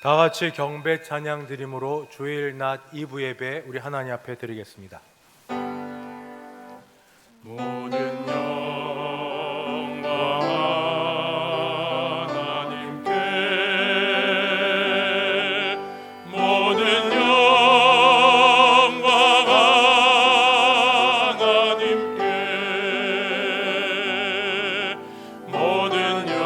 다 같이 경배 찬양 드림으로 주일 낮 2부 예배 우리 하나님 앞에 드리겠습니다. 모든 영광 하나님께, 모든 영광 하나님께, 모든 영광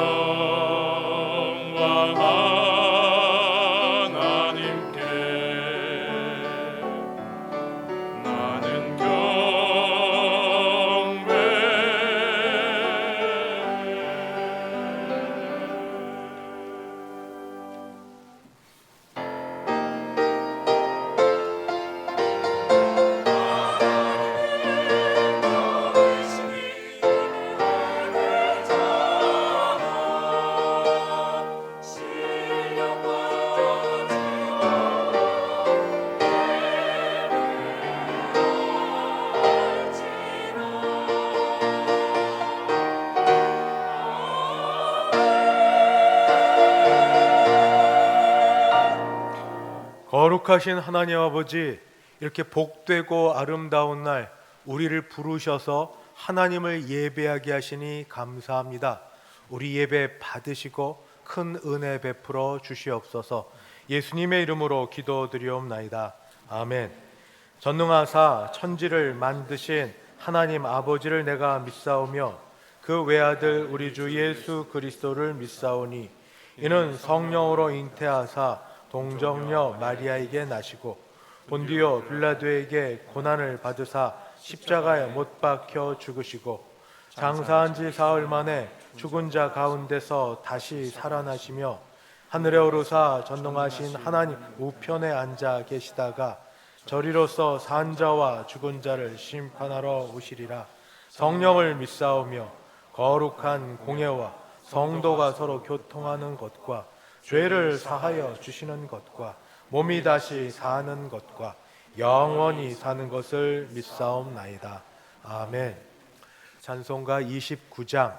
하나님께. 나는 거룩하신 하나님 아버지, 이렇게 복되고 아름다운 날 우리를 부르셔서 하나님을 예배하게 하시니 감사합니다. 우리 예배 받으시고 큰 은혜 베풀어 주시옵소서. 예수님의 이름으로 기도드리옵나이다. 아멘. 전능하사 천지를 만드신 하나님 아버지를 내가 믿사오며 그 외아들 우리 주 예수 그리스도를 믿사오니 이는 성령으로 잉태하사 동정녀 마리아에게 나시고 본디오 빌라도에게 고난을 받으사 십자가에 못 박혀 죽으시고 장사한 지 사흘 만에 죽은 자 가운데서 다시 살아나시며 하늘에 오르사 전능하신 하나님 우편에 앉아 계시다가 저리로서 산 자와 죽은 자를 심판하러 오시리라. 성령을 믿사오며 거룩한 공예와 성도가 서로 교통하는 것과 죄를 사하여 주시는 것과 몸이 다시 사는 것과 영원히 사는 것을 믿사옵나이다. 아멘. 찬송가 29장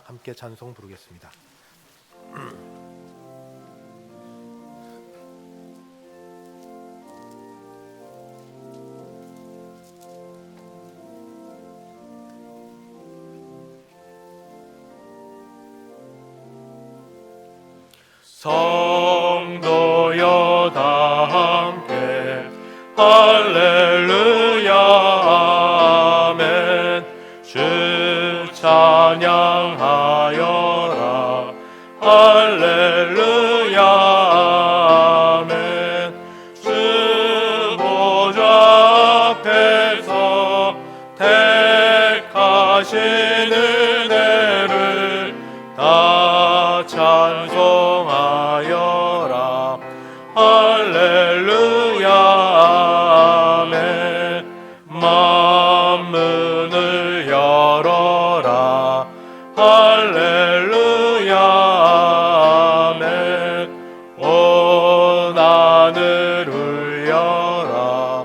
함께 찬송 부르겠습니다. 성도여 다 함께 할렐루야 아멘. 주 찬양하여라 할렐루야 아멘. 주 보좌 앞에서 택하신 은혜를 다 찬송하여라 할렐루야 아멘. 만문을 열어라 할렐루야 아멘. 온 하늘 울려라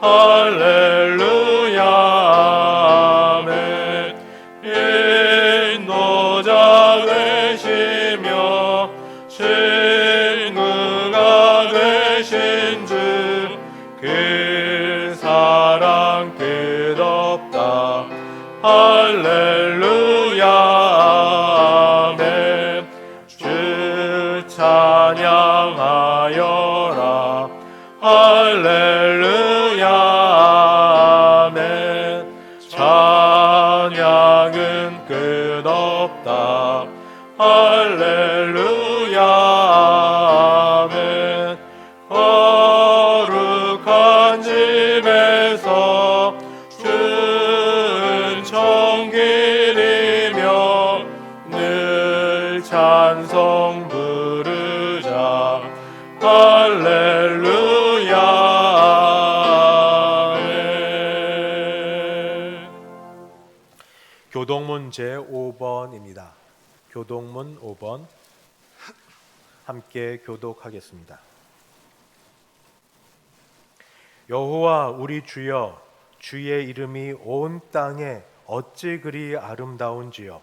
할렐루야 아멘. 인도자 되시며 신구가 되신 주 그 사랑 끝없다 할렐루야 아멘. 주 찬양하여라 할렐루야 아멘. 찬양은 끝없다 할렐루야 아멘. 거룩한 집에서 주은 기리며 늘 찬송 부르자 할렐루야 아멘. 교동문 제5번입니다. 교동문 5번 함께 교독하겠습니다. 여호와 우리 주여, 주의 이름이 온 땅에 어찌 그리 아름다운지요.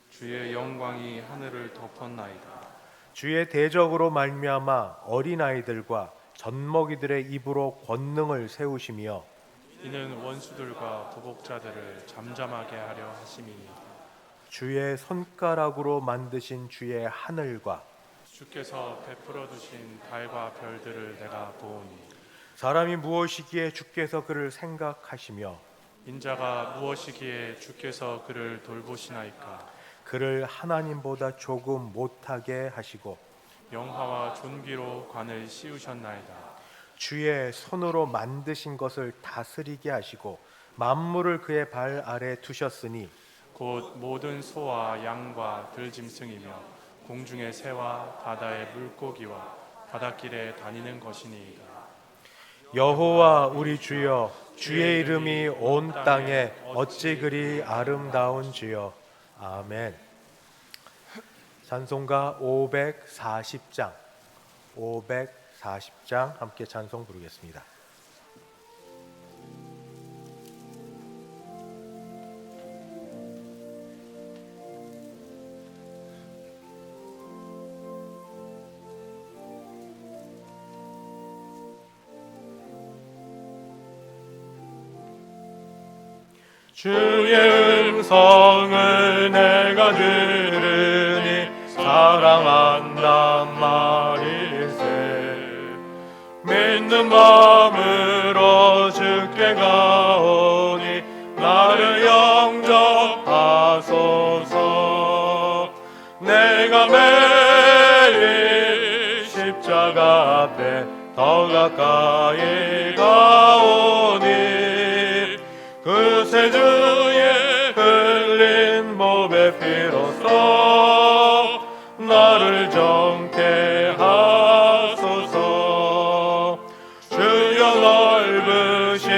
주의 영광이 하늘을 덮었나이다. 주의 대적으로 말미암아 어린아이들과 젖먹이들의 입으로 권능을 세우시며 이는 원수들과 도복자들을 잠잠하게 하려 하심이니 주의 손가락으로 만드신 주의 하늘과 주께서 베풀어 두신 달과 별들을 내가 보오니 사람이 무엇이기에 주께서 그를 생각하시며 인자가 무엇이기에 주께서 그를 돌보시나이까. 그를 하나님보다 조금 못하게 하시고 영화와 존귀로 관을 씌우셨나이다. 주의 손으로 만드신 것을 다스리게 하시고 만물을 그의 발 아래 두셨으니 곧 모든 소와 양과 들짐승이며 공중의 새와 바다의 물고기와 바닷길에 다니는 것이니이다. 여호와 우리 주여 주의 이름이 온 땅에 어찌 그리 아름다운지요. 아멘. 찬송가 540장 함께 찬송 부르겠습니다. 주의 음성을 내가 들으니 사랑한단 말일세. 믿는 마음으로 주께 가오니 나를 영접하소서. 내가 매일 십자가 앞에 더 가까이 가오니 그새 주의 흘린 몸의 피로써 나를 정케 하소서. 주여 넓으신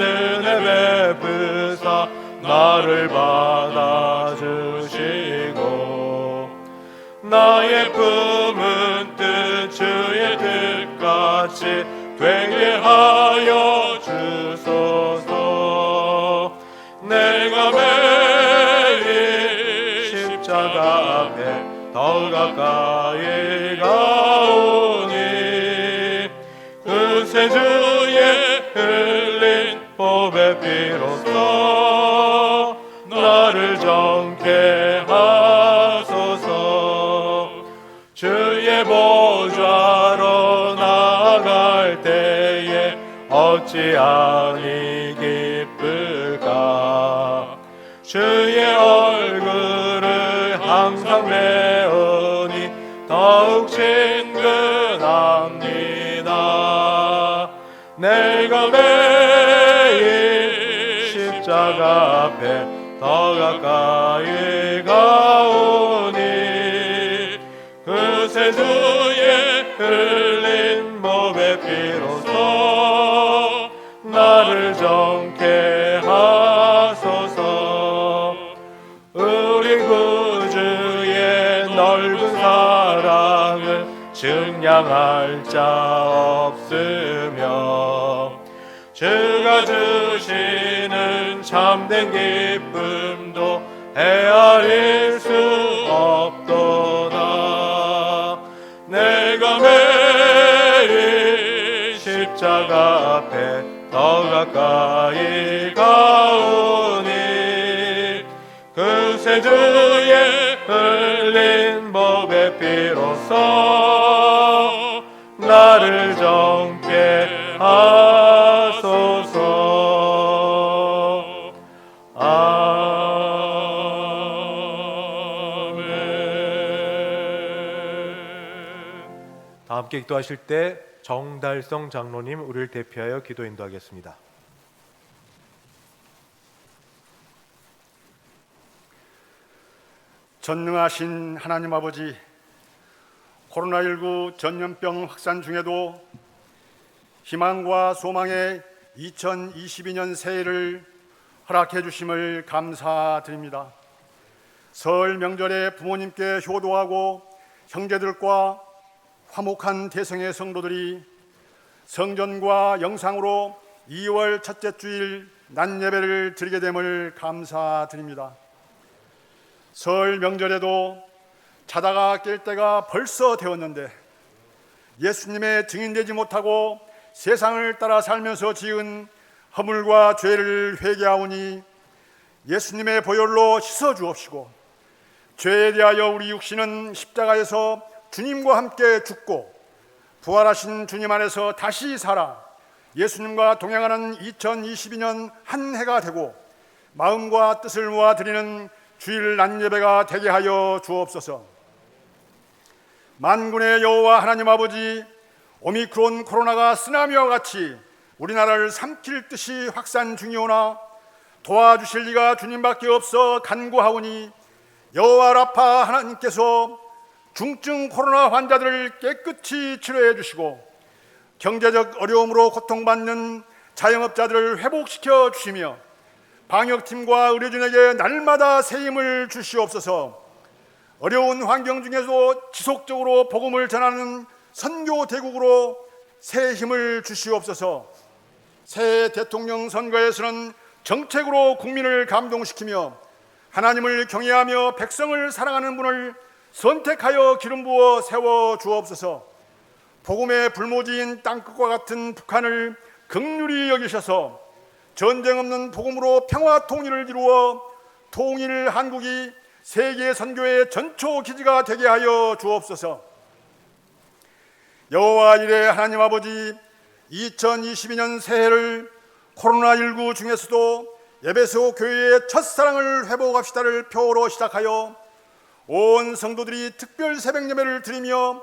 은혜 베푸사 나를 받아주시고 나의 품은 뜻 주의 뜻같이 되게 하여 주소서. 내가 매일 십자가 앞에 더 가까이 가오니 그새 주의 흘린 보배 피로써 나를 정케 하소서. 주의 보좌로 나아갈 때에 어찌하니 기쁠까. 주의 얼굴을 항상 배우니 더욱 친근합니다. 내가 매일 십자가 앞에 더 가까이 가오니 그새 주의 흘린 몸의 피로써 나를 정케 하소서. 우리 구주의 넓은 사랑을 증량할 자 없으며 주가 주시는 참된 기쁨도 헤아릴 수 없도다. 내가 매일 십자가 앞에 더 가까이 가오니 그새 주의 흘린 법의 피로써 나를 정케 하소서. 아멘. 다 함께 기도하실 때 정달성 장로님 우리를 대표하여 기도 인도하겠습니다. 전능하신 하나님 아버지, 코로나19 전염병 확산 중에도 희망과 소망의 2022년 새해를 허락해 주심을 감사드립니다. 설 명절에 부모님께 효도하고 형제들과 화목한 대성의 성도들이 성전과 영상으로 2월 첫째 주일 낮 예배를 드리게 됨을 감사드립니다. 설 명절에도 자다가 깰 때가 벌써 되었는데 예수님의 증인되지 못하고 세상을 따라 살면서 지은 허물과 죄를 회개하오니 예수님의 보혈로 씻어 주옵시고, 죄에 대하여 우리 육신은 십자가에서 주님과 함께 죽고 부활하신 주님 안에서 다시 살아 예수님과 동행하는 2022년 한 해가 되고 마음과 뜻을 모아 드리는 주일 낮 예배가 되게 하여 주옵소서. 만군의 여호와 하나님 아버지, 오미크론 코로나가 쓰나미와 같이 우리나라를 삼킬 듯이 확산 중이오나 도와주실 이가 주님밖에 없어 간구하오니 여호와 라파 하나님께서 중증 코로나 환자들을 깨끗이 치료해 주시고 경제적 어려움으로 고통받는 자영업자들을 회복시켜 주시며 방역팀과 의료진에게 날마다 새 힘을 주시옵소서. 어려운 환경 중에도 지속적으로 복음을 전하는 선교 대국으로 새 힘을 주시옵소서. 새 대통령 선거에서는 정책으로 국민을 감동시키며 하나님을 경외하며 백성을 사랑하는 분을 선택하여 기름 부어 세워 주옵소서. 복음의 불모지인 땅끝과 같은 북한을 긍휼히 여기셔서 전쟁 없는 복음으로 평화 통일을 이루어 통일 한국이 세계 선교의 전초 기지가 되게 하여 주옵소서. 여호와 이레 하나님 아버지, 2022년 새해를 코로나19 중에서도 에베소 교회의 첫사랑을 회복합시다를 표어로 시작하여 온 성도들이 특별 새벽 예배를 드리며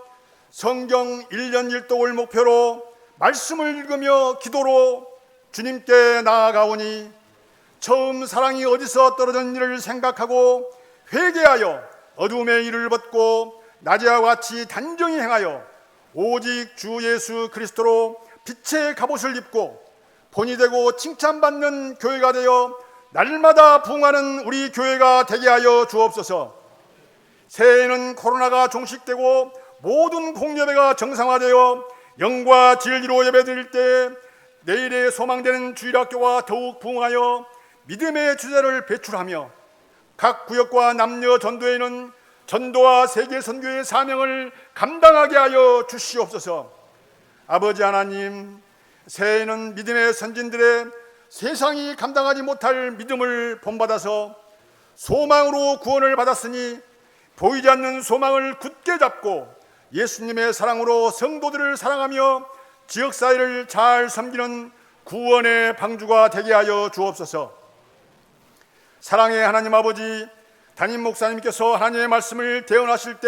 성경 1년 1독을 목표로 말씀을 읽으며 기도로 주님께 나아가오니 처음 사랑이 어디서 떨어졌는지를 생각하고 회개하여 어둠의 일을 벗고 낮에와 같이 단정히 행하여 오직 주 예수 그리스도로 빛의 갑옷을 입고 본이 되고 칭찬받는 교회가 되어 날마다 부흥하는 우리 교회가 되게 하여 주옵소서. 새해에는 코로나가 종식되고 모든 공예배가 정상화되어 영과 진리로 예배드릴 때 내일의 소망되는 주일학교가 더욱 부흥하여 믿음의 주제를 배출하며 각 구역과 남녀 전도회는 전도와 세계 선교의 사명을 감당하게 하여 주시옵소서. 아버지 하나님, 새해에는 믿음의 선진들의 세상이 감당하지 못할 믿음을 본받아서 소망으로 구원을 받았으니 보이지 않는 소망을 굳게 잡고 예수님의 사랑으로 성도들을 사랑하며 지역사회를 잘 섬기는 구원의 방주가 되게 하여 주옵소서. 사랑의 하나님 아버지, 담임 목사님께서 하나님의 말씀을 대언하실 때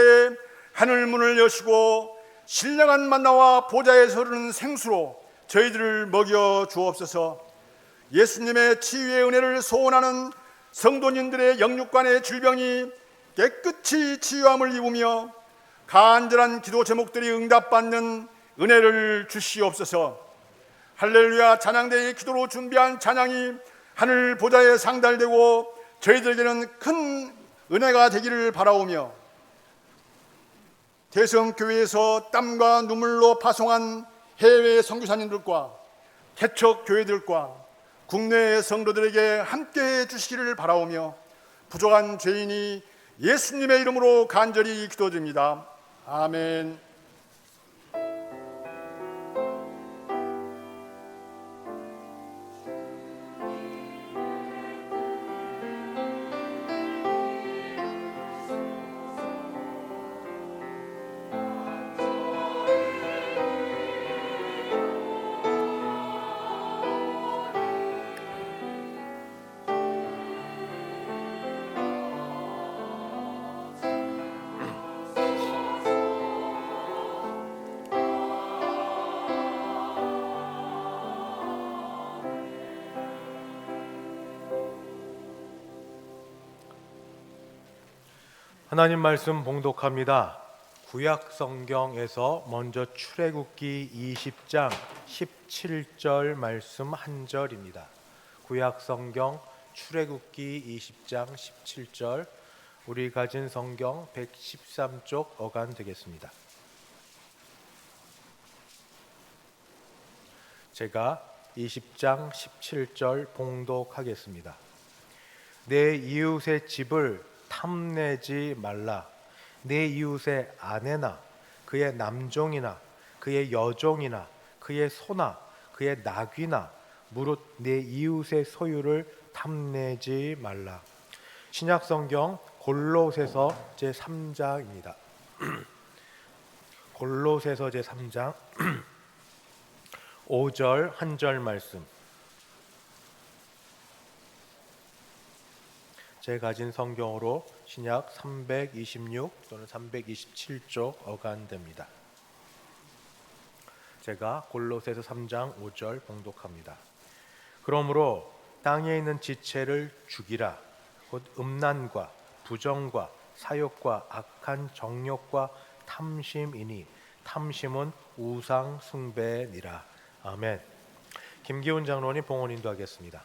하늘 문을 여시고 신령한 만나와 보좌에서 흐르는 생수로 저희들을 먹여 주옵소서. 예수님의 치유의 은혜를 소원하는 성도님들의 영육간의 질병이 깨끗이 치유함을 입으며 간절한 기도 제목들이 응답받는 은혜를 주시옵소서. 할렐루야 찬양대의 기도로 준비한 찬양이 하늘 보좌에 상달되고 저희들에게는 큰 은혜가 되기를 바라오며 대성교회에서 땀과 눈물로 파송한 해외 선교사님들과 개척 교회들과 국내 성도들에게 함께해 주시기를 바라오며 부족한 죄인이 예수님의 이름으로 간절히 기도드립니다. 아멘. 하나님 말씀 봉독합니다. 구약 성경에서 먼저 출애굽기 20장 17절 말씀 한 절입니다. 구약 성경 출애굽기 20장 17절, 우리 가진 성경 113쪽 어간 되겠습니다. 제가 20장 17절 봉독하겠습니다. 내 이웃의 집을 탐내지 말라. 내 이웃의 아내나 그의 남종이나 그의 여종이나 그의 소나 그의 나귀나 무릇 내 이웃의 소유를 탐내지 말라. 신약 성경 골로새서 제3장입니다. 골로새서 제3장 5절 한 절 말씀. 제가 가진 성경으로 신약 326 또는 327쪽 어간됩니다. 제가 골로새서 3장 5절 봉독합니다. 그러므로 땅에 있는 지체를 죽이라. 곧 음란과 부정과 사욕과 악한 정욕과 탐심이니 탐심은 우상 숭배니라. 아멘. 김기훈 장로님 봉헌 인도하겠습니다.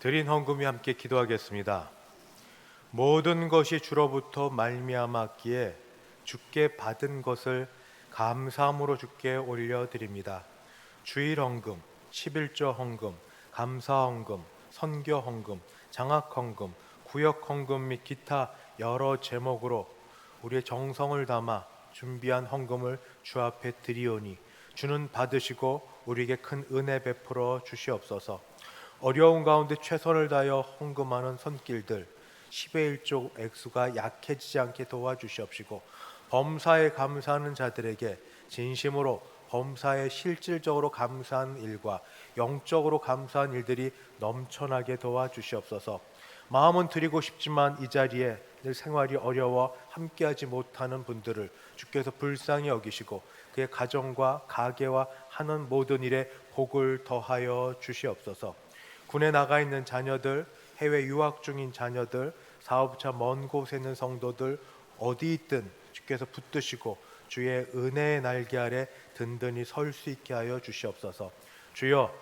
드린 헌금이 함께 기도하겠습니다. 모든 것이 주로부터 말미암았기에 주께 받은 것을 감사함으로 주께 올려드립니다. 주일 헌금, 11조 헌금, 감사 헌금, 선교 헌금, 장학 헌금, 구역 헌금 및 기타 여러 제목으로 우리의 정성을 담아 준비한 헌금을 주 앞에 드리오니 주는 받으시고 우리에게 큰 은혜 베풀어 주시옵소서. 어려운 가운데 최선을 다하여 헌금하는 손길들 10의 1조 액수가 약해지지 않게 도와주시옵시고 범사에 감사하는 자들에게 진심으로 범사에 실질적으로 감사한 일과 영적으로 감사한 일들이 넘쳐나게 도와주시옵소서. 마음은 드리고 싶지만 이 자리에 늘 생활이 어려워 함께하지 못하는 분들을 주께서 불쌍히 여기시고 그의 가정과 가게와 하는 모든 일에 복을 더하여 주시옵소서. 군에 나가 있는 자녀들, 해외 유학 중인 자녀들, 사업차 먼 곳에 있는 성도들 어디 있든 주께서 붙드시고 주의 은혜의 날개 아래 든든히 설 수 있게 하여 주시옵소서. 주여,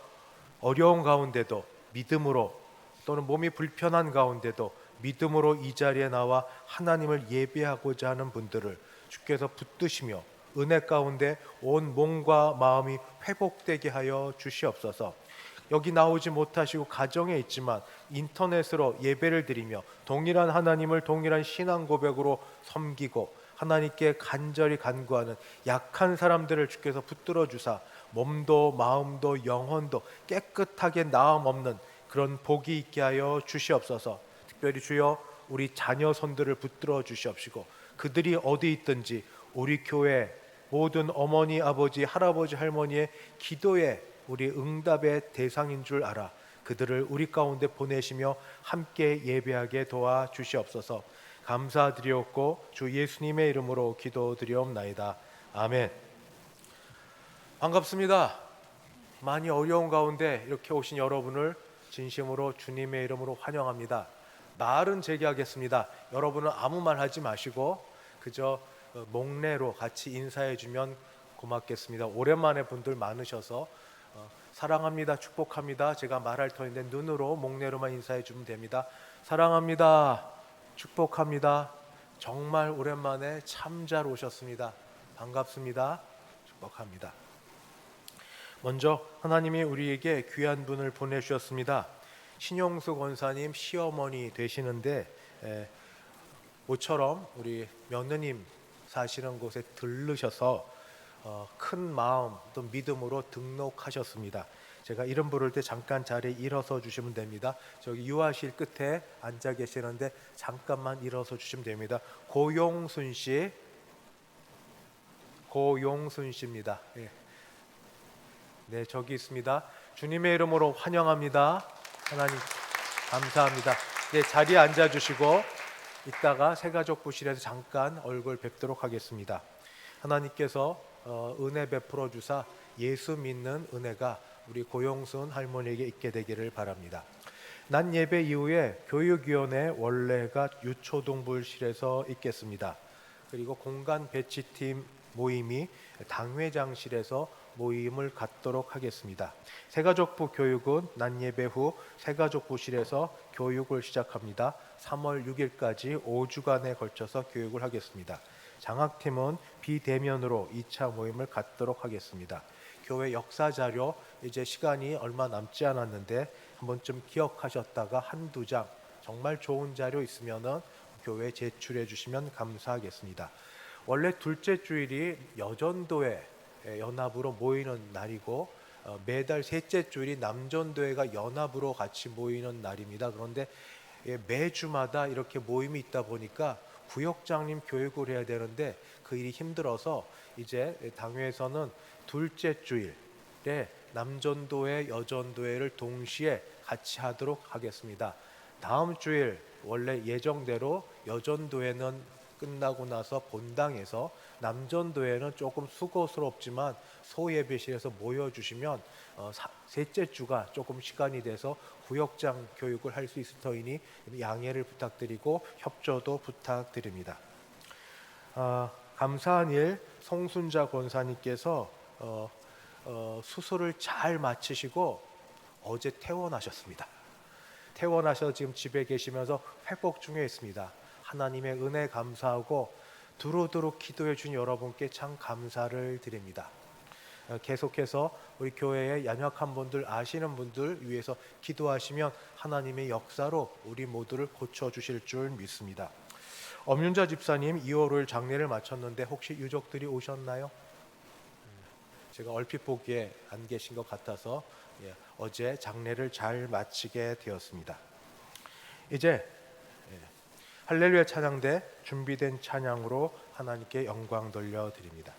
어려운 가운데도 믿음으로 또는 몸이 불편한 가운데도 믿음으로 이 자리에 나와 하나님을 예배하고자 하는 분들을 주께서 붙드시며 은혜 가운데 온 몸과 마음이 회복되게 하여 주시옵소서. 여기 나오지 못하시고 가정에 있지만 인터넷으로 예배를 드리며 동일한 하나님을 동일한 신앙 고백으로 섬기고 하나님께 간절히 간구하는 약한 사람들을 주께서 붙들어 주사 몸도 마음도 영혼도 깨끗하게 나음 없는 그런 복이 있게 하여 주시옵소서. 특별히 주여 우리 자녀 손들을 붙들어 주시옵시고 그들이 어디 있든지 우리 교회 모든 어머니 아버지 할아버지 할머니의 기도에 우리 응답의 대상인 줄 알아 그들을 우리 가운데 보내시며 함께 예배하게 도와주시옵소서. 감사드리옵고 주 예수님의 이름으로 기도드리옵나이다. 아멘. 반갑습니다. 많이 어려운 가운데 이렇게 오신 여러분을 진심으로 주님의 이름으로 환영합니다. 말은 제게 하겠습니다. 여러분은 아무 말 하지 마시고 그저 목례로 같이 인사해 주면 고맙겠습니다. 오랜만에 분들 많으셔서 사랑합니다, 축복합니다. 제가 말할 터인데 눈으로 목례로만 인사해 주면 됩니다. 사랑합니다, 축복합니다. 정말 오랜만에 참 잘 오셨습니다. 반갑습니다, 축복합니다. 먼저 하나님이 우리에게 귀한 분을 보내주셨습니다. 신용수 권사님 시어머니 되시는데 모처럼 우리 며느님 사시는 곳에 들르셔서 큰 마음 또 믿음으로 등록하셨습니다. 제가 이름 부를 때 잠깐 자리에 일어서 주시면 됩니다. 저기 유아실 끝에 앉아 계시는데 잠깐만 일어서 주시면 됩니다. 고용순 씨, 고용순 씨입니다. 예. 네, 저기 있습니다. 주님의 이름으로 환영합니다. 하나님 감사합니다. 네, 자리에 앉아 주시고 이따가 새가족 부실에서 잠깐 얼굴 뵙도록 하겠습니다. 하나님께서 은혜 베풀어 주사 예수 믿는 은혜가 우리 고용순 할머니에게 있게 되기를 바랍니다. 난 예배 이후에 교육위원회 원래가 유초동부실에서 있겠습니다. 그리고 공간 배치팀 모임이 당회장실에서 모임을 갖도록 하겠습니다. 새가족부 교육은 난 예배 후 새가족부실에서 교육을 시작합니다. 3월 6일까지 5주간에 걸쳐서 교육을 하겠습니다. 장학팀은 비대면으로 2차 모임을 갖도록 하겠습니다. 교회 역사 자료 이제 시간이 얼마 남지 않았는데 한번 좀 기억하셨다가 한두 장 정말 좋은 자료 있으면은 교회에 제출해 주시면 감사하겠습니다. 원래 둘째 주일이 여전도회 연합으로 모이는 날이고 매달 셋째 주일이 남전도회가 연합으로 같이 모이는 날입니다. 그런데 매주마다 이렇게 모임이 있다 보니까 구역장님 교육을 해야 되는데 그 일이 힘들어서 이제 당회에서는 둘째 주일에 남전도회, 여전도회를 동시에 같이 하도록 하겠습니다. 다음 주일 원래 예정대로 여전도회는 끝나고 나서 본당에서, 남전도회는 조금 수고스럽지만 소예배실에서 모여주시면 셋째 주가 조금 시간이 돼서 구역장 교육을 할 수 있을 터이니 양해를 부탁드리고 협조도 부탁드립니다. 감사한 일, 송순자 권사님께서 수술을 잘 마치시고 어제 퇴원하셨습니다. 퇴원하셔서 지금 집에 계시면서 회복 중에 있습니다. 하나님의 은혜 감사하고 두루두루 기도해 준 여러분께 참 감사를 드립니다. 계속해서 우리 교회의 연약한 분들, 아시는 분들 위해서 기도하시면 하나님의 역사로 우리 모두를 고쳐주실 줄 믿습니다. 엄윤자 집사님 2월 5일 장례를 마쳤는데 혹시 유족들이 오셨나요? 제가 얼핏 보기에 안 계신 것 같아서 어제 장례를 잘 마치게 되었습니다. 이제 할렐루야 찬양대 준비된 찬양으로 하나님께 영광 돌려드립니다.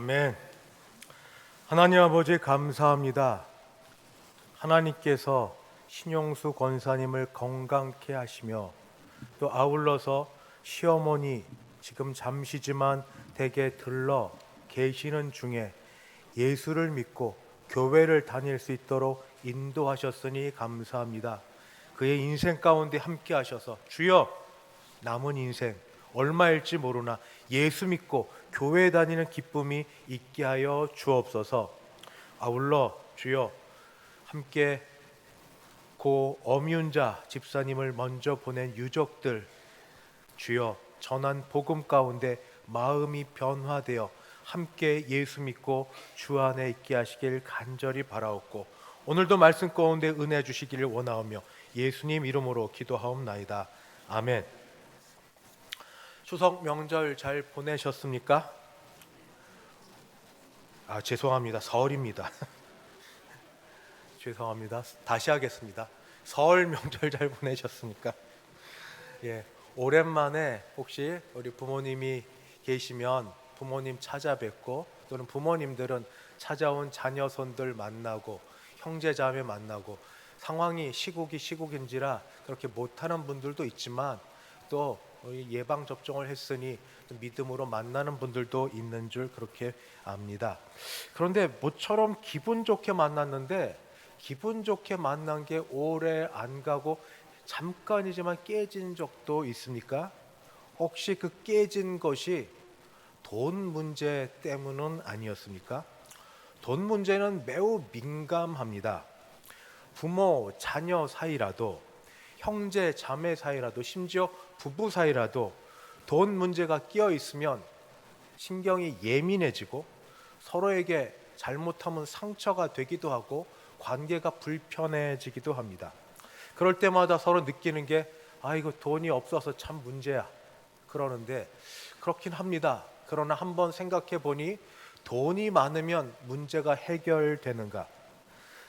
아멘. 하나님 아버지 감사합니다. 하나님께서 신용수 권사님을 건강케 하시며 또 아울러서 시어머니 지금 잠시지만 댁에 들러 계시는 중에 예수를 믿고 교회를 다닐 수 있도록 인도하셨으니 감사합니다. 그의 인생 가운데 함께 하셔서 주여 남은 인생 얼마일지 모르나 예수 믿고 교회 다니는 기쁨이 있게 하여 주옵소서. 아울러 주여 함께 고 엄윤자 집사님을 먼저 보낸 유족들 주여 전한 복음 가운데 마음이 변화되어 함께 예수 믿고 주 안에 있게 하시길 간절히 바라옵고 오늘도 말씀 가운데 은혜 주시기를 원하오며 예수님 이름으로 기도하옵나이다. 아멘. 추석 명절 잘 보내셨습니까? 죄송합니다. 설입니다. 죄송합니다. 다시 하겠습니다. 설 명절 잘 보내셨습니까? 예, 오랜만에 혹시 우리 부모님이 계시면 부모님 찾아뵙고 또는 부모님들은 찾아온 자녀손들 만나고 형제자매 만나고 상황이 시국이 시국인지라 그렇게 못하는 분들도 있지만 또 예방 접종을 했으니 믿음으로 만나는 분들도 있는 줄 그렇게 압니다. 그런데 모처럼 기분 좋게 만났는데 기분 좋게 만난 게 오래 안 가고 잠깐이지만 깨진 적도 있습니까? 혹시 그 깨진 것이 돈 문제 때문은 아니었습니까? 돈 문제는 매우 민감합니다. 부모, 자녀 사이라도 형제, 자매 사이라도 심지어 부부 사이라도 돈 문제가 끼어 있으면 신경이 예민해지고 서로에게 잘못하면 상처가 되기도 하고 관계가 불편해지기도 합니다. 그럴 때마다 서로 느끼는 게 이거 돈이 없어서 참 문제야 그러는데 그렇긴 합니다. 그러나 한번 생각해 보니 돈이 많으면 문제가 해결되는가?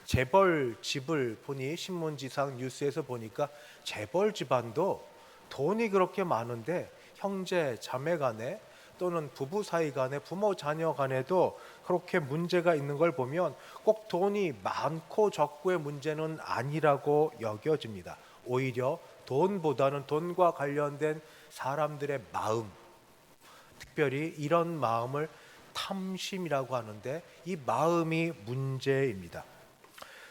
재벌 집을 보니 신문지상 뉴스에서 보니까 재벌 집안도 돈이 그렇게 많은데 형제 자매 간에 또는 부부 사이 간에 부모 자녀 간에도 그렇게 문제가 있는 걸 보면 꼭 돈이 많고 적고의 문제는 아니라고 여겨집니다. 오히려 돈보다는 돈과 관련된 사람들의 마음, 특별히 이런 마음을 탐심이라고 하는데 이 마음이 문제입니다.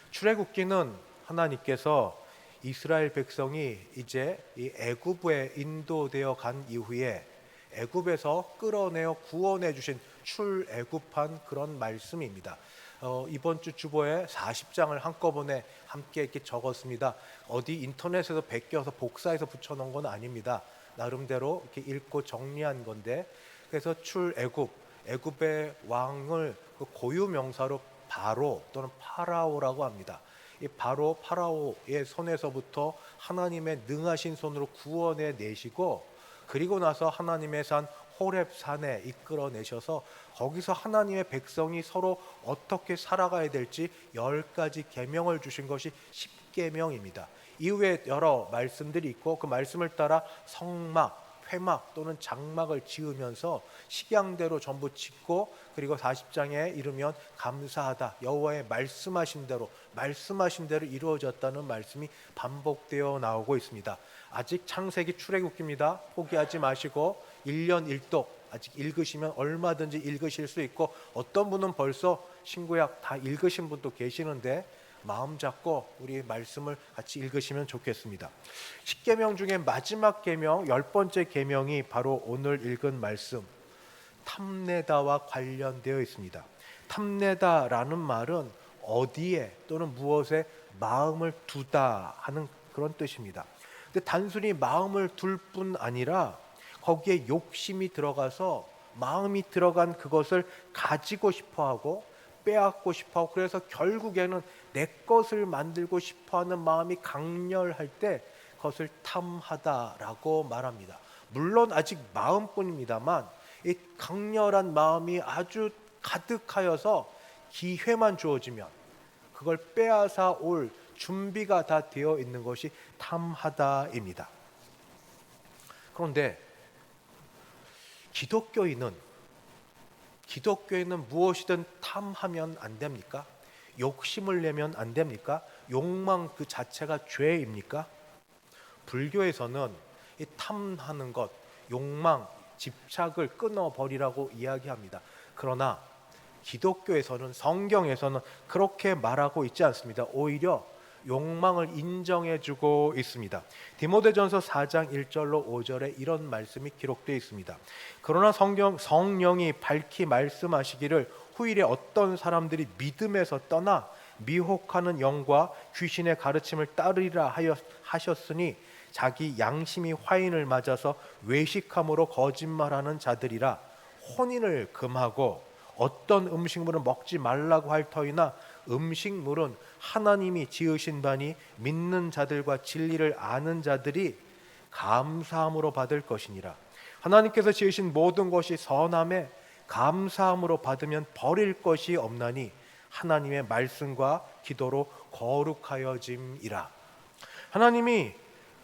출애굽기는 하나님께서 이스라엘 백성이 이제 이 애굽에 인도되어 간 이후에 애굽에서 끌어내어 구원해 주신 출애굽한 그런 말씀입니다. 이번 주 주보에 40장을 한꺼번에 함께 이렇게 적었습니다. 어디 인터넷에서 베껴서 복사해서 붙여놓은 건 아닙니다. 나름대로 이렇게 읽고 정리한 건데, 그래서 출애굽, 애굽의 왕을 그 고유 명사로 바로 또는 파라오라고 합니다. 이 바로 파라오의 손에서부터 하나님의 능하신 손으로 구원해 내시고, 그리고 나서 하나님의 산 호렙 산에 이끌어내셔서 거기서 하나님의 백성이 서로 어떻게 살아가야 될지 10가지 계명을 주신 것이 십계명입니다. 이후에 여러 말씀들이 있고 그 말씀을 따라 성막, 회막 또는 장막을 지으면서 식양대로 전부 짓고, 그리고 40장에 이르면 감사하다, 여호와의 말씀하신 대로 이루어졌다는 말씀이 반복되어 나오고 있습니다. 아직 창세기 출애굽기입니다. 포기하지 마시고 1년 1독 아직 읽으시면 얼마든지 읽으실 수 있고, 어떤 분은 벌써 신구약 다 읽으신 분도 계시는데 마음 잡고 우리 말씀을 같이 읽으시면 좋겠습니다. 10계명 중에 마지막 계명, 10번째 계명이 바로 오늘 읽은 말씀 탐내다와 관련되어 있습니다. 탐내다라는 말은 어디에 또는 무엇에 마음을 두다 하는 그런 뜻입니다. 근데 단순히 마음을 둘 뿐 아니라 거기에 욕심이 들어가서 마음이 들어간 그것을 가지고 싶어하고 빼앗고 싶어하고, 그래서 결국에는 내 것을 만들고 싶어하는 마음이 강렬할 때 그것을 탐하다라고 말합니다. 물론 아직 마음뿐입니다만 이 강렬한 마음이 아주 가득하여서 기회만 주어지면 그걸 빼앗아 올 준비가 다 되어 있는 것이 탐하다입니다. 그런데 기독교인은 무엇이든 탐하면 안 됩니까? 욕심을 내면 안 됩니까? 욕망 그 자체가 죄입니까? 불교에서는 이 탐하는 것, 욕망, 집착을 끊어버리라고 이야기합니다. 그러나 기독교에서는, 성경에서는 그렇게 말하고 있지 않습니다. 오히려 욕망을 인정해주고 있습니다. 디모데전서 4장 1절로 5절에 이런 말씀이 기록되어 있습니다. 그러나 성령이 밝히 말씀하시기를 후일에 어떤 사람들이 믿음에서 떠나 미혹하는 영과 귀신의 가르침을 따르리라 하셨으니 자기 양심이 화인을 맞아서 외식함으로 거짓말하는 자들이라. 혼인을 금하고 어떤 음식물은 먹지 말라고 할 터이나 음식물은 하나님이 지으신 바니 믿는 자들과 진리를 아는 자들이 감사함으로 받을 것이니라. 하나님께서 지으신 모든 것이 선함에 감사함으로 받으면 버릴 것이 없나니 하나님의 말씀과 기도로 거룩하여짐이라. 하나님이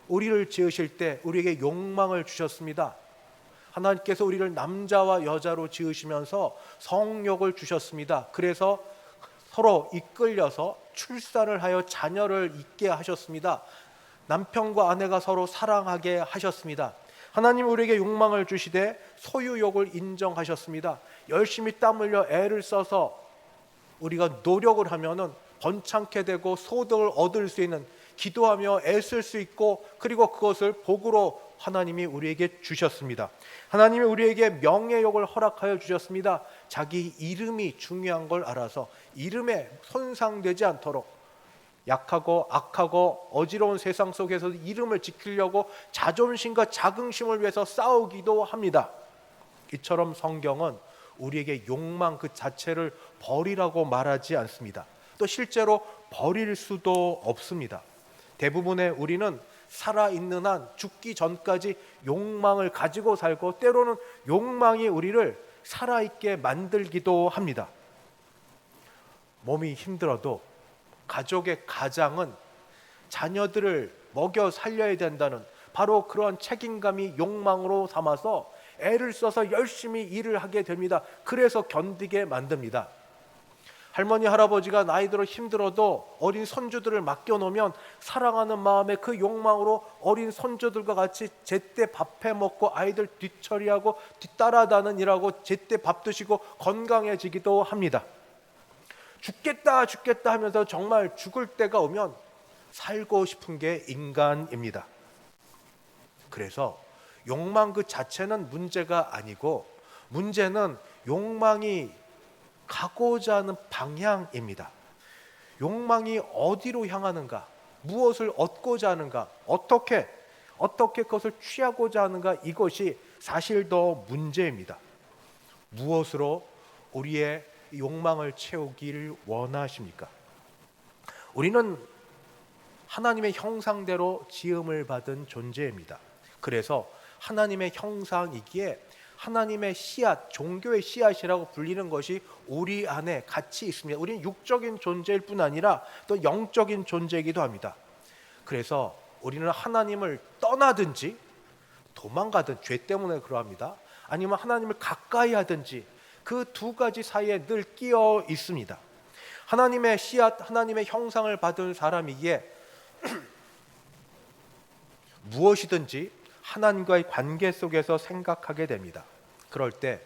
우리를 지으실 때 우리에게 욕망을 주셨습니다. 하나님께서 우리를 남자와 여자로 지으시면서 성욕을 주셨습니다. 그래서 서로 이끌려서 출산을 하여 자녀를 있게 하셨습니다. 남편과 아내가 서로 사랑하게 하셨습니다. 하나님 우리에게 욕망을 주시되 소유욕을 인정하셨습니다. 열심히 땀 흘려 애를 써서 우리가 노력을 하면은 번창케 되고 소득을 얻을 수 있는, 기도하며 애쓸 수 있고, 그리고 그것을 복으로 하나님이 우리에게 주셨습니다. 하나님이 우리에게 명예욕을 허락하여 주셨습니다. 자기 이름이 중요한 걸 알아서 이름에 손상되지 않도록 약하고 악하고 어지러운 세상 속에서 이름을 지키려고 자존심과 자긍심을 위해서 싸우기도 합니다. 이처럼 성경은 우리에게 욕망 그 자체를 버리라고 말하지 않습니다. 또 실제로 버릴 수도 없습니다. 대부분의 우리는 살아있는 한 죽기 전까지 욕망을 가지고 살고, 때로는 욕망이 우리를 살아있게 만들기도 합니다. 몸이 힘들어도 가족의 가장은 자녀들을 먹여 살려야 된다는 바로 그러한 책임감이 욕망으로 삼아서 애를 써서 열심히 일을 하게 됩니다. 그래서 견디게 만듭니다. 할머니 할아버지가 나이 들어 힘들어도 어린 손주들을 맡겨놓으면 사랑하는 마음에 그 욕망으로 어린 손주들과 같이 제때 밥해 먹고 아이들 뒤처리하고 뒤따라다는 일하고 제때 밥 드시고 건강해지기도 합니다. 죽겠다 죽겠다 하면서 정말 죽을 때가 오면 살고 싶은 게 인간입니다. 그래서 욕망 그 자체는 문제가 아니고 문제는 욕망이 가고자 하는 방향입니다. 욕망이 어디로 향하는가, 무엇을 얻고자 하는가, 어떻게 그것을 취하고자 하는가, 이것이 사실 더 문제입니다. 무엇으로 우리의 욕망을 채우기를 원하십니까? 우리는 하나님의 형상대로 지음을 받은 존재입니다. 그래서 하나님의 형상이기에 하나님의 씨앗, 종교의 씨앗이라고 불리는 것이 우리 안에 같이 있습니다. 우리는 육적인 존재일 뿐 아니라 또 영적인 존재이기도 합니다. 그래서 우리는 하나님을 떠나든지 도망가든, 죄 때문에 그러합니다. 아니면 하나님을 가까이 하든지 그 두 가지 사이에 늘 끼어 있습니다. 하나님의 씨앗, 하나님의 형상을 받은 사람이기에 무엇이든지 하나님과의 관계 속에서 생각하게 됩니다. 그럴 때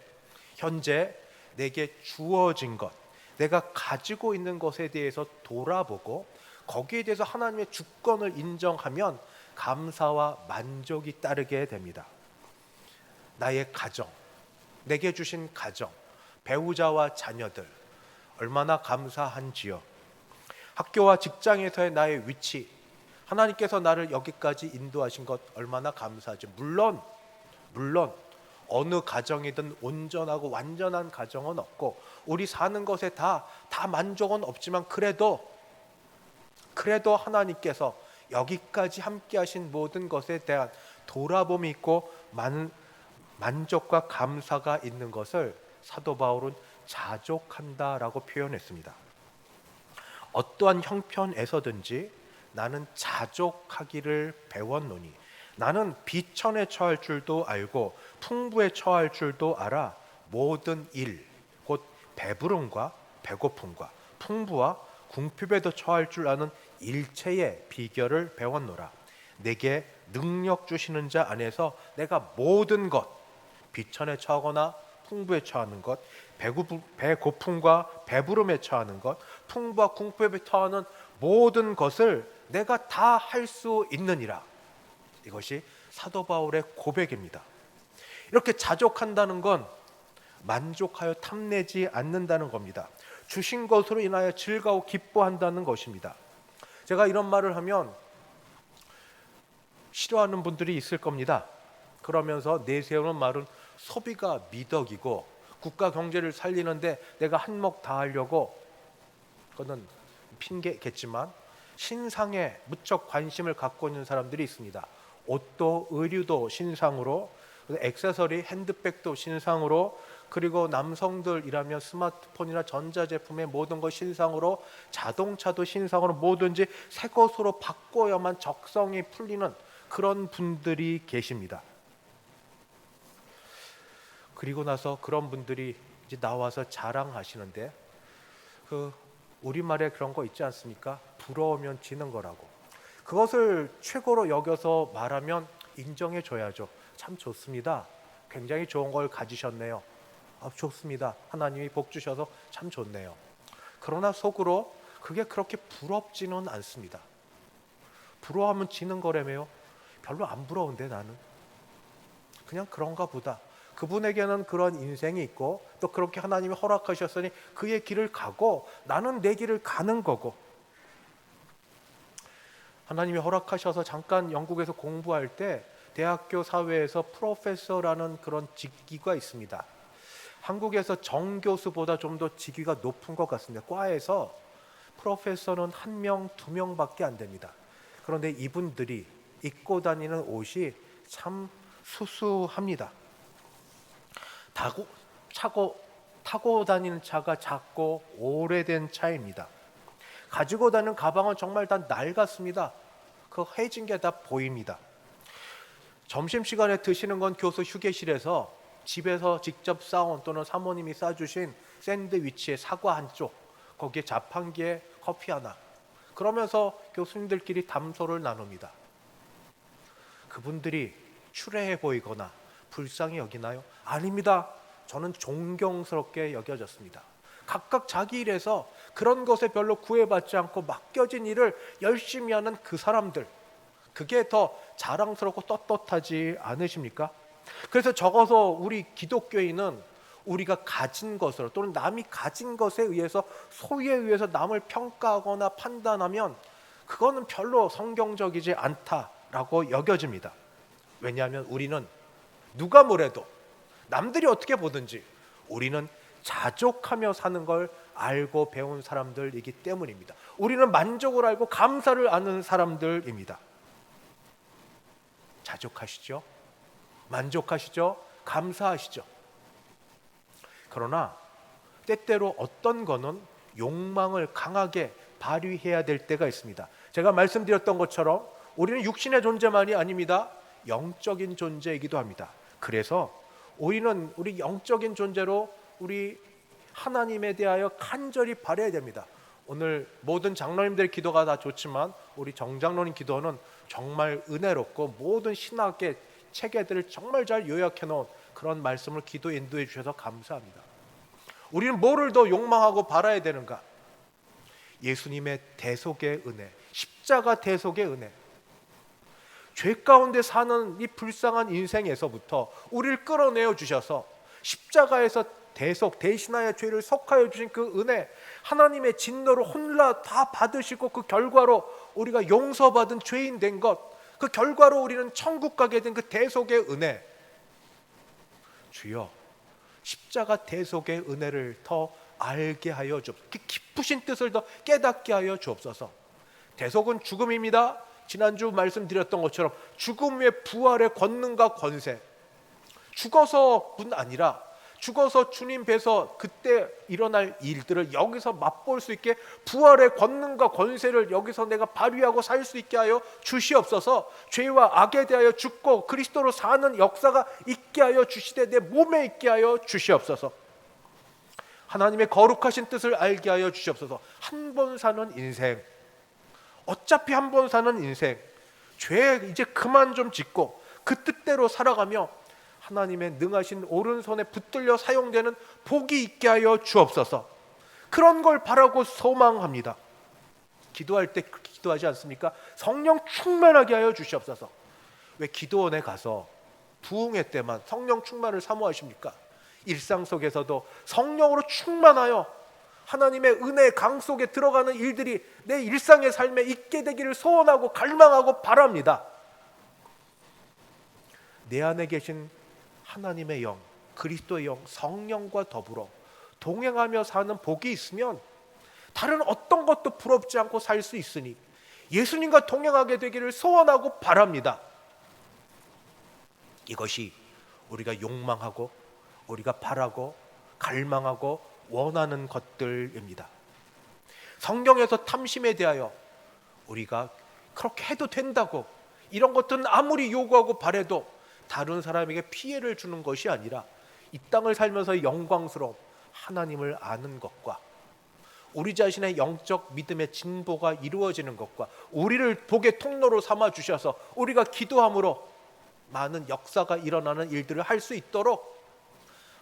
현재 내게 주어진 것, 내가 가지고 있는 것에 대해서 돌아보고 거기에 대해서 하나님의 주권을 인정하면 감사와 만족이 따르게 됩니다. 나의 가정, 내게 주신 가정, 배우자와 자녀들 얼마나 감사한지요. 학교와 직장에서의 나의 위치, 하나님께서 나를 여기까지 인도하신 것 얼마나 감사하죠. 물론 어느 가정이든 온전하고 완전한 가정은 없고 우리 사는 것에 다 만족은 없지만 그래도 하나님께서 여기까지 함께 하신 모든 것에 대한 돌아봄이 있고 만족과 감사가 있는 것을 사도 바울은 자족한다라고 표현했습니다. 어떠한 형편에서든지 나는 자족하기를 배웠노니, 나는 비천에 처할 줄도 알고 풍부에 처할 줄도 알아 모든 일, 곧 배부름과 배고픔과 풍부와 궁핍에도 처할 줄 아는 일체의 비결을 배웠노라. 내게 능력 주시는 자 안에서 내가 모든 것, 비천에 처하거나 풍부에 처하는 것, 배고픔과 배부름에 처하는 것, 풍부와 궁핍에 처하는 모든 것을 내가 다 할 수 있느니라. 이것이 사도 바울의 고백입니다. 이렇게 자족한다는 건 만족하여 탐내지 않는다는 겁니다. 주신 것으로 인하여 즐거워 기뻐한다는 것입니다. 제가 이런 말을 하면 싫어하는 분들이 있을 겁니다. 그러면서 내세우는 말은 소비가 미덕이고 국가 경제를 살리는데 내가 한몫 다 하려고, 그거는 핑계겠지만 신상에 무척 관심을 갖고 있는 사람들이 있습니다. 옷도 의류도 신상으로, 액세서리 핸드백도 신상으로, 그리고 남성들이라면 스마트폰이나 전자제품의 모든 것 신상으로, 자동차도 신상으로, 뭐든지 새 것으로 바꿔야만 적성이 풀리는 그런 분들이 계십니다. 그리고 나서 그런 분들이 이제 나와서 자랑하시는데, 우리말에 그런 거 있지 않습니까? 부러우면 지는 거라고. 그것을 최고로 여겨서 말하면 인정해 줘야죠. 참 좋습니다. 굉장히 좋은 걸 가지셨네요. 좋습니다. 하나님이 복 주셔서 참 좋네요. 그러나 속으로 그게 그렇게 부럽지는 않습니다. 부러워하면 지는 거라며요. 별로 안 부러운데 나는. 그냥 그런가 보다. 그분에게는 그런 인생이 있고 또 그렇게 하나님이 허락하셨으니 그의 길을 가고 나는 내 길을 가는 거고, 하나님이 허락하셔서 잠깐 영국에서 공부할 때 대학교 사회에서 프로페서라는 그런 직위가 있습니다. 한국에서 정교수보다 좀 더 직위가 높은 것 같습니다. 과에서 프로페서는 1명, 2명밖에 안 됩니다. 그런데 이분들이 입고 다니는 옷이 참 수수합니다. 타고 다니는 차가 작고 오래된 차입니다. 가지고 다니는 가방은 정말 다 낡았습니다. 그 해진 게 다 보입니다. 점심시간에 드시는 건 교수 휴게실에서 집에서 직접 싸온 또는 사모님이 싸주신 샌드위치에 사과 한쪽, 거기에 자판기에 커피 하나, 그러면서 교수님들끼리 담소를 나눕니다. 그분들이 추레해 보이거나 불쌍히 여기나요? 아닙니다. 저는 존경스럽게 여겨졌습니다. 각각 자기 일에서 그런 것에 별로 구애받지 않고 맡겨진 일을 열심히 하는 그 사람들, 그게 더 자랑스럽고 떳떳하지 않으십니까? 그래서 적어서 우리 기독교인은 우리가 가진 것으로 또는 남이 가진 것에 의해서, 소유에 의해서 남을 평가하거나 판단하면 그거는 별로 성경적이지 않다라고 여겨집니다. 왜냐하면 우리는 누가 뭐래도 남들이 어떻게 보든지 우리는 자족하며 사는 걸 알고 배운 사람들이기 때문입니다. 우리는 만족을 알고 감사를 아는 사람들입니다. 자족하시죠? 만족하시죠? 감사하시죠? 그러나 때때로 어떤 거는 욕망을 강하게 발휘해야 될 때가 있습니다. 제가 말씀드렸던 것처럼 우리는 육신의 존재만이 아닙니다. 영적인 존재이기도 합니다. 그래서 우리는 우리 영적인 존재로 우리 하나님에 대하여 간절히 바라야 됩니다. 오늘 모든 장로님들 기도가 다 좋지만 우리 정장로님 기도는 정말 은혜롭고 모든 신학의 체계들을 정말 잘 요약해 놓은 그런 말씀을 기도 인도해 주셔서 감사합니다. 우리는 뭐를 더 욕망하고 바라야 되는가? 예수님의 대속의 은혜, 십자가 대속의 은혜. 죄 가운데 사는 이 불쌍한 인생에서부터 우리를 끌어내어 주셔서 십자가에서 대신하여 죄를 속하여 주신 그 은혜, 하나님의 진노를 홀라 다 받으시고 그 결과로 우리가 용서받은 죄인 된 것, 그 결과로 우리는 천국 가게 된 그 대속의 은혜. 주여, 십자가 대속의 은혜를 더 알게 하여 주옵소서. 그 깊으신 뜻을 더 깨닫게 하여 주옵소서. 대속은 죽음입니다. 지난주 말씀드렸던 것처럼 죽음의 부활의 권능과 권세, 죽어서뿐 아니라 죽어서 주님 뵈서 그때 일어날 일들을 여기서 맛볼 수 있게 부활의 권능과 권세를 여기서 내가 발휘하고 살 수 있게 하여 주시옵소서. 죄와 악에 대하여 죽고 그리스도로 사는 역사가 있게 하여 주시되 내 몸에 있게 하여 주시옵소서. 하나님의 거룩하신 뜻을 알게 하여 주시옵소서. 한 번 사는 인생, 어차피 한 번 사는 인생, 죄 이제 그만 좀 짓고 그 뜻대로 살아가며 하나님의 능하신 오른손에 붙들려 사용되는 복이 있게 하여 주옵소서. 그런 걸 바라고 소망합니다. 기도할 때 그렇게 기도하지 않습니까? 성령 충만하게 하여 주시옵소서. 왜 기도원에 가서 부흥회 때만 성령 충만을 사모하십니까? 일상 속에서도 성령으로 충만하여 하나님의 은혜의 강 속에 들어가는 일들이 내 일상의 삶에 있게 되기를 소원하고 갈망하고 바랍니다. 내 안에 계신 하나님의 영, 그리스도의 영, 성령과 더불어 동행하며 사는 복이 있으면 다른 어떤 것도 부럽지 않고 살 수 있으니 예수님과 동행하게 되기를 소원하고 바랍니다. 이것이 우리가 욕망하고 우리가 바라고 갈망하고 원하는 것들입니다. 성경에서 탐심에 대하여 우리가 그렇게 해도 된다고, 이런 것들은 아무리 요구하고 바래도 다른 사람에게 피해를 주는 것이 아니라 이 땅을 살면서 영광스러운 하나님을 아는 것과 우리 자신의 영적 믿음의 진보가 이루어지는 것과 우리를 복의 통로로 삼아 주셔서 우리가 기도함으로 많은 역사가 일어나는 일들을 할 수 있도록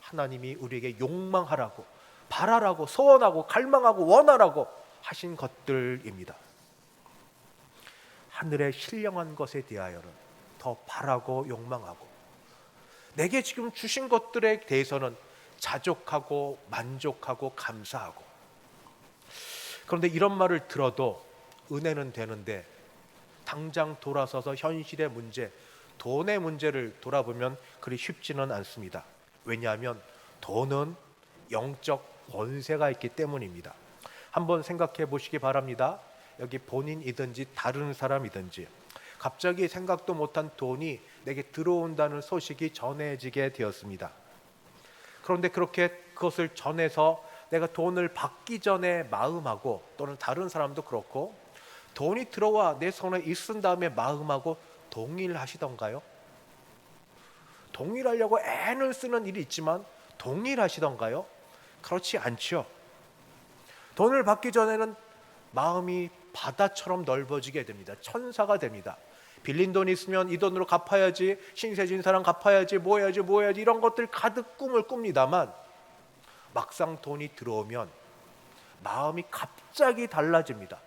하나님이 우리에게 욕망하라고, 바라라고, 소원하고 갈망하고 원하라고 하신 것들입니다. 하늘의 신령한 것에 대하여는 더 바라고 욕망하고 내게 지금 주신 것들에 대해서는 자족하고 만족하고 감사하고. 그런데 이런 말을 들어도 은혜는 되는데 당장 돌아서서 현실의 문제, 돈의 문제를 돌아보면 그리 쉽지는 않습니다. 왜냐하면 돈은 영적 권세가 있기 때문입니다. 한번 생각해 보시기 바랍니다. 여기 본인이든지 다른 사람이든지 갑자기 생각도 못한 돈이 내게 들어온다는 소식이 전해지게 되었습니다. 그런데 그렇게 그것을 전해서 내가 돈을 받기 전에 마음하고 또는 다른 사람도 그렇고 돈이 들어와 내 손에 있은 다음에 마음하고 동일하시던가요? 동일하려고 애를 쓰는 일이 있지만 동일하시던가요? 그렇지 않죠. 돈을 받기 전에는 마음이 바다처럼 넓어지게 됩니다. 천사가 됩니다. 빌린 돈이 있으면 이 돈으로 갚아야지, 신세진 사람 갚아야지, 뭐 해야지 이런 것들 가득 꿈을 꿉니다만 막상 돈이 들어오면 마음이 갑자기 달라집니다.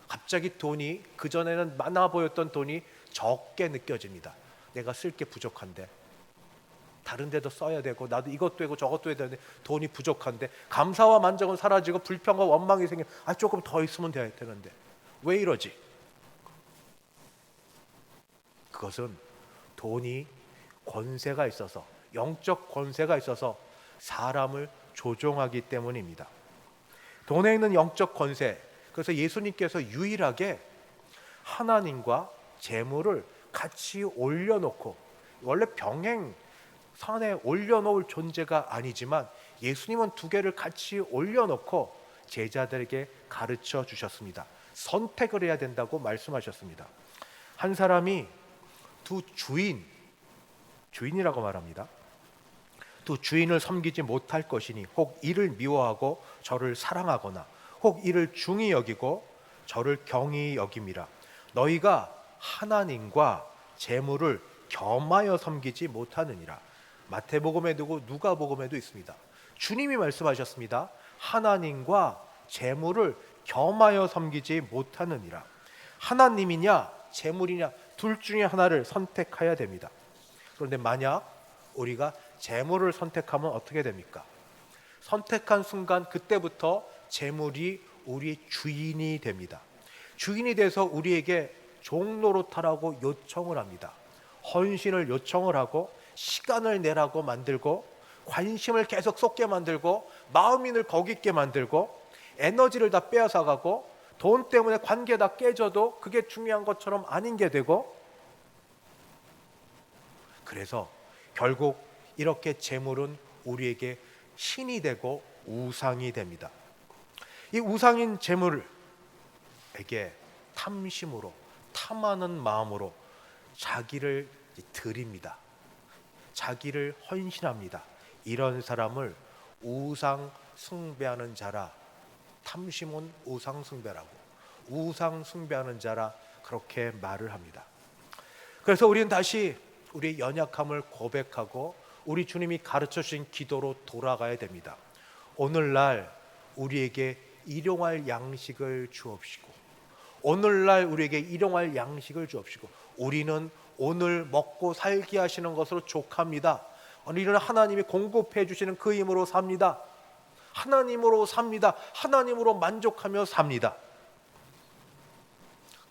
갑자기 돈이, 그전에는 많아 보였던 돈이 적게 느껴집니다. 내가 쓸 게 부족한데, 다른 데도 써야 되고 나도 이것도 되고 저것도 해야 되는데 돈이 부족한데, 감사와 만족은 사라지고 불평과 원망이 생기면 조금 더 있으면 되는데 왜 이러지? 그것은 돈이 권세가 있어서, 영적 권세가 있어서 사람을 조종하기 때문입니다. 돈에 있는 영적 권세, 그래서 예수님께서 유일하게 하나님과 재물을 같이 올려놓고, 원래 병행 산에 올려놓을 존재가 아니지만 예수님은 두 개를 같이 올려놓고 제자들에게 가르쳐 주셨습니다. 선택을 해야 된다고 말씀하셨습니다. 한 사람이 두 주인이라고 말합니다. 두 주인을 섬기지 못할 것이니 혹 이를 미워하고 저를 사랑하거나 혹 이를 중히 여기고 저를 경히 여김이라. 너희가 하나님과 재물을 겸하여 섬기지 못하느니라. 마태복음에도 누가복음에도 있습니다. 주님이 말씀하셨습니다. 하나님과 재물을 겸하여 섬기지 못하느니라. 하나님이냐 재물이냐 둘 중에 하나를 선택해야 됩니다. 그런데 만약 우리가 재물을 선택하면 어떻게 됩니까? 선택한 순간 그때부터 재물이 우리의 주인이 됩니다. 주인이 돼서 우리에게 종노릇하라고 요청을 합니다. 헌신을 요청을 하고 시간을 내라고 만들고 관심을 계속 쏟게 만들고 마음을 거기 있게 만들고 에너지를 다 빼앗아가고 돈 때문에 관계 다 깨져도 그게 중요한 것처럼 아닌 게 되고, 그래서 결국 이렇게 재물은 우리에게 신이 되고 우상이 됩니다. 이 우상인 재물에게 탐심으로, 탐하는 마음으로 자기를 드립니다. 자기를 헌신합니다. 이런 사람을 우상 숭배하는 자라, 탐심은 우상 숭배라고, 우상 숭배하는 자라 그렇게 말을 합니다. 그래서 우리는 다시 우리의 연약함을 고백하고 우리 주님이 가르쳐 주신 기도로 돌아가야 됩니다. 오늘날 우리에게 일용할 양식을 주옵시고, 오늘날 우리에게 일용할 양식을 주옵시고, 우리는 오늘 먹고 살게 하시는 것으로 족합니다. 우리는 하나님이 공급해 주시는 그 힘으로 삽니다. 하나님으로 삽니다. 하나님으로 만족하며 삽니다.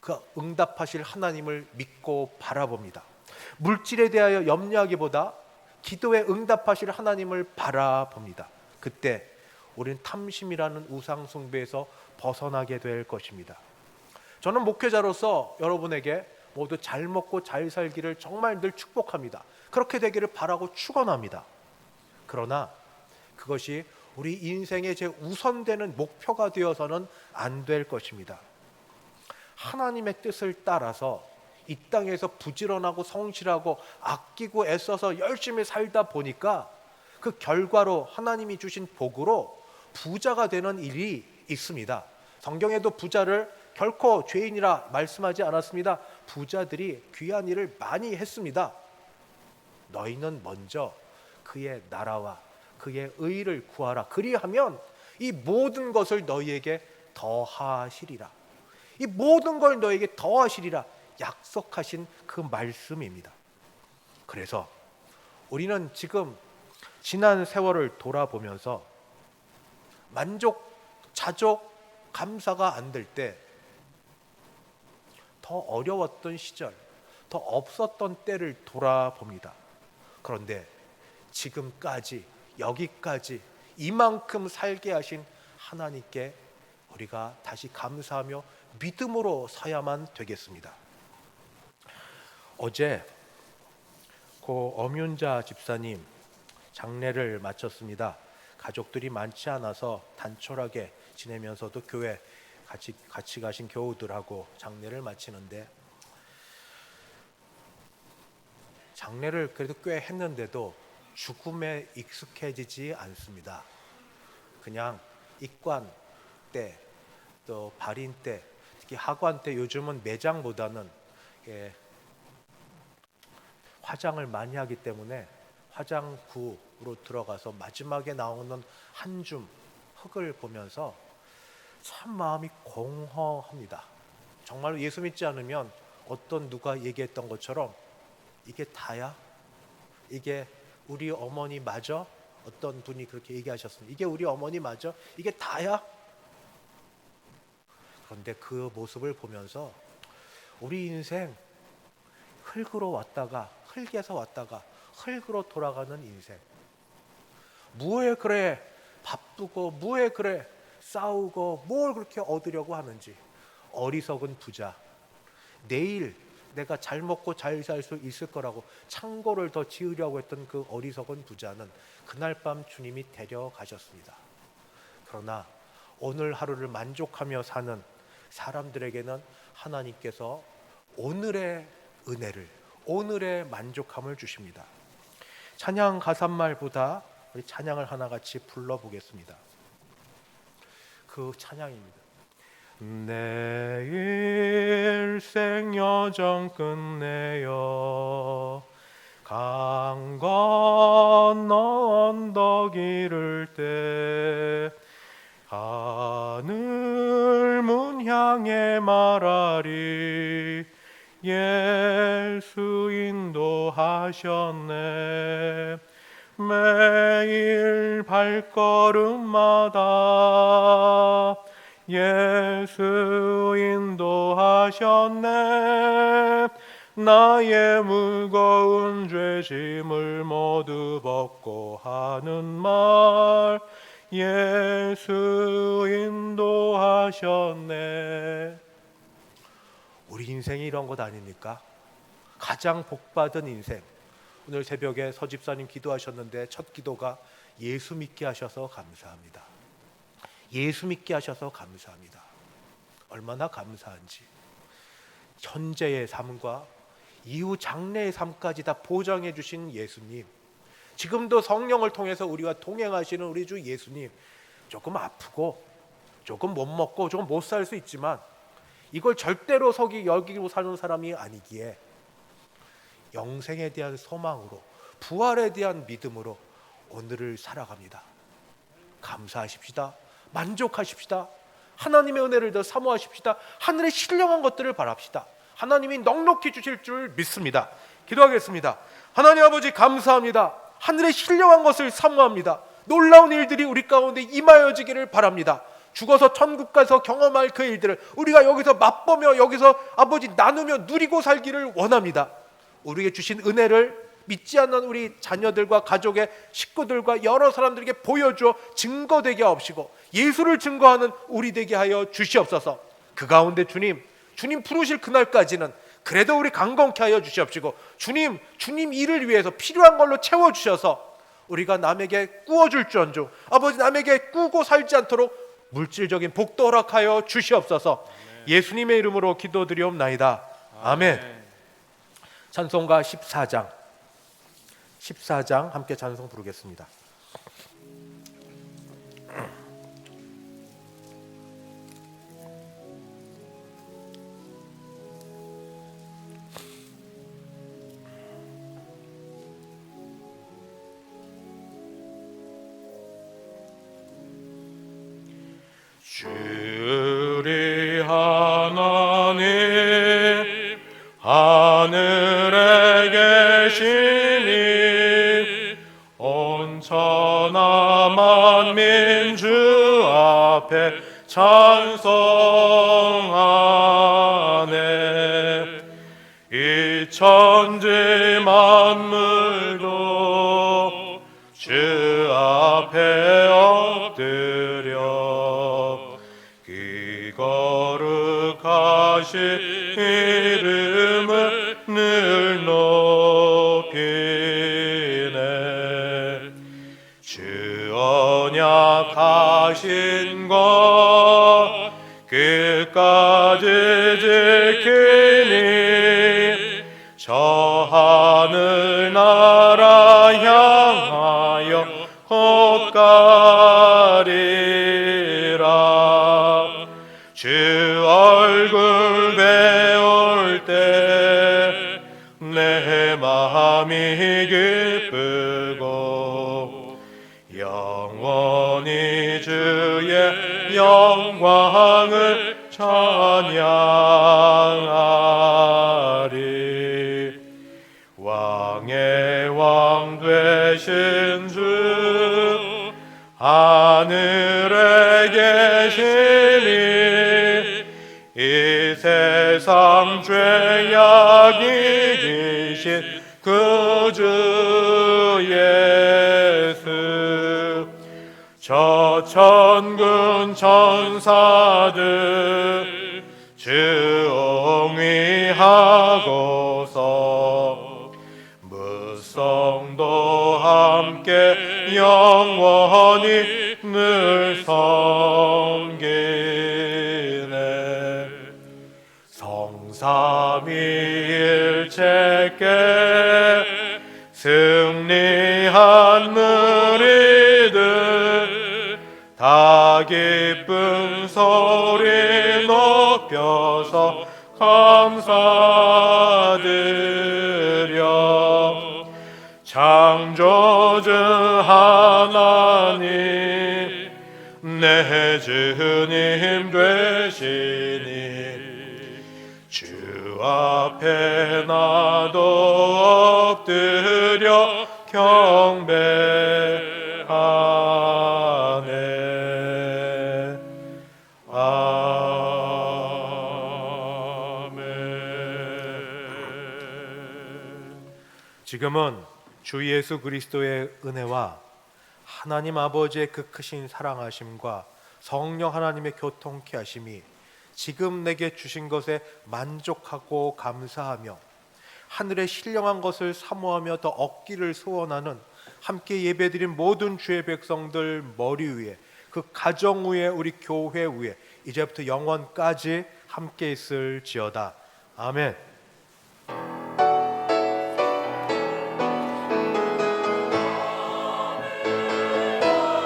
그 응답하실 하나님을 믿고 바라봅니다. 물질에 대하여 염려하기보다 기도에 응답하실 하나님을 바라봅니다. 그때 우리는 탐심이라는 우상 숭배에서 벗어나게 될 것입니다. 저는 목회자로서 여러분에게 모두 잘 먹고 잘 살기를 정말 늘 축복합니다. 그렇게 되기를 바라고 축원합니다. 그러나 그것이 우리 인생의 제 우선되는 목표가 되어서는 안 될 것입니다. 하나님의 뜻을 따라서 이 땅에서 부지런하고 성실하고 아끼고 애써서 열심히 살다 보니까 그 결과로 하나님이 주신 복으로 부자가 되는 일이 있습니다. 성경에도 부자를 결코 죄인이라 말씀하지 않았습니다. 부자들이 귀한 일을 많이 했습니다. 너희는 먼저 그의 나라와 그의 의를 구하라. 그리하면 이 모든 것을 너희에게 더하시리라. 이 모든 걸 너희에게 더하시리라 약속하신 그 말씀입니다. 그래서 우리는 지금 지난 세월을 돌아보면서 만족, 자족, 감사가 안 될 때, 더 어려웠던 시절, 더 없었던 때를 돌아봅니다. 그런데 지금까지, 여기까지 이만큼 살게 하신 하나님께 우리가 다시 감사하며 믿음으로 서야만 되겠습니다. 어제 고 엄윤자 집사님 장례를 마쳤습니다. 가족들이 많지 않아서 단촐하게 지내면서도 교회 같이 가신 교우들하고 장례를 마치는데, 장례를 그래도 꽤 했는데도 죽음에 익숙해지지 않습니다. 그냥 입관 때, 또 발인 때, 특히 하관 때 요즘은 매장보다는 화장을 많이 하기 때문에 화장구로 들어가서 마지막에 나오는 한 줌 흙을 보면서 참 마음이 공허합니다. 정말로 예수 믿지 않으면 어떤 누가 얘기했던 것처럼 이게 다야? 이게 우리 어머니 맞아? 어떤 분이 그렇게 얘기하셨습니다. 이게 우리 어머니 맞아? 이게 다야? 그런데 그 모습을 보면서 우리 인생 흙으로 왔다가, 흙에서 왔다가 흙으로 돌아가는 인생, 뭐에 그래 바쁘고, 뭐에 그래 싸우고, 뭘 그렇게 얻으려고 하는지. 어리석은 부자, 내일 내가 잘 먹고 잘 살 수 있을 거라고 창고를 더 지으려고 했던 그 어리석은 부자는 그날 밤 주님이 데려가셨습니다. 그러나 오늘 하루를 만족하며 사는 사람들에게는 하나님께서 오늘의 은혜를, 오늘의 만족함을 주십니다. 찬양 가사말보다 우리 찬양을 하나 같이 불러보겠습니다. 그 찬양입니다. 내 일생 여정 끝내어 강 건너 언덕 이를 때 하늘 문 향해 말하리 예수 인도하셨네. 매일 발걸음마다 예수 인도하셨네. 나의 무거운 죄짐을 모두 벗고 하는 말 예수 인도하셨네. 우리 인생이 이런 것 아닙니까? 가장 복받은 인생. 오늘 새벽에 서집사님 기도하셨는데 첫 기도가 예수 믿게 하셔서 감사합니다. 예수 믿게 하셔서 감사합니다. 얼마나 감사한지. 현재의 삶과 이후 장래의 삶까지 다 보장해 주신 예수님, 지금도 성령을 통해서 우리와 동행하시는 우리 주 예수님, 조금 아프고 조금 못 먹고 조금 못 살 수 있지만 이걸 절대로 여기고 사는 사람이 아니기에 영생에 대한 소망으로, 부활에 대한 믿음으로 오늘을 살아갑니다. 감사하십시다. 만족하십시다. 하나님의 은혜를 더 사모하십시다. 하늘의 신령한 것들을 바랍시다. 하나님이 넉넉히 주실 줄 믿습니다. 기도하겠습니다. 하나님 아버지 감사합니다. 하늘의 신령한 것을 사모합니다. 놀라운 일들이 우리 가운데 임하여지기를 바랍니다. 죽어서 천국 가서 경험할 그 일들을 우리가 여기서 맛보며 여기서 아버지 나누며 누리고 살기를 원합니다. 우리에게 주신 은혜를 믿지 않는 우리 자녀들과 가족의 식구들과 여러 사람들에게 보여주어 증거되게 하옵시고 예수를 증거하는 우리 되게 하여 주시옵소서. 그 가운데 주님 부르실 그날까지는 그래도 우리 강건케 하여 주시옵시고 주님 일을 위해서 필요한 걸로 채워주셔서 우리가 남에게 꾸어줄지언정 아버지 남에게 꾸고 살지 않도록 물질적인 복도 허락하여 주시옵소서. 예수님의 이름으로 기도드리옵나이다. 아멘. 찬송가 14장 함께 찬송 부르겠습니다. 주리 하나님 하늘에 계시니 온 천하 만민 주 앞에 찬송하네. 이 천지 만물도 주 앞에 엎드려 거룩하신 이름을 늘 높이네. 주 언약 저 하늘 나라 향하여 헛가리라. 주 얼굴 배울 때 내 마음이 기쁘고 영원히 주의 영광을 찬양하리. 왕의 왕 되신 주 하늘에 계시니 이 세상 죄악이 이기신 그 주 예수. 저 천군 천사들 주옹위하고서 무성도 함께 영원히 늘 섬기네. 성삼위일체께 승리한 무리들 다 기쁜 소리 높여서 감사드려. 창조주 하나님 내 주님 되시니 주 앞에 나도 엎드려 경배하네. 아멘. 지금은 주 예수 그리스도의 은혜와 하나님 아버지의 그 크신 사랑하심과 성령 하나님의 교통케 하심이 지금 내게 주신 것에 만족하고 감사하며 하늘의 신령한 것을 사모하며 더 얻기를 소원하는 함께 예배드린 모든 주의 백성들 머리 위에, 그 가정 위에, 우리 교회 위에 이제부터 영원까지 함께 있을지어다. 아멘.